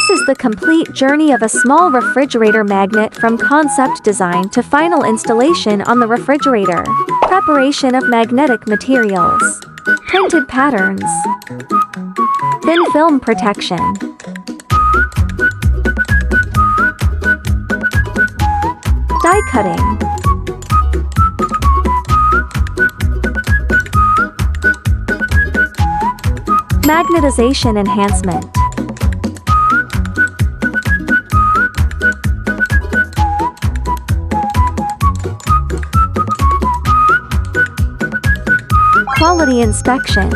This is the complete journey of a small refrigerator magnet from concept design to final installation on the refrigerator. Preparation of magnetic materials. Printed patterns. Thin film protection. Die cutting. Magnetization enhancement. Quality inspection.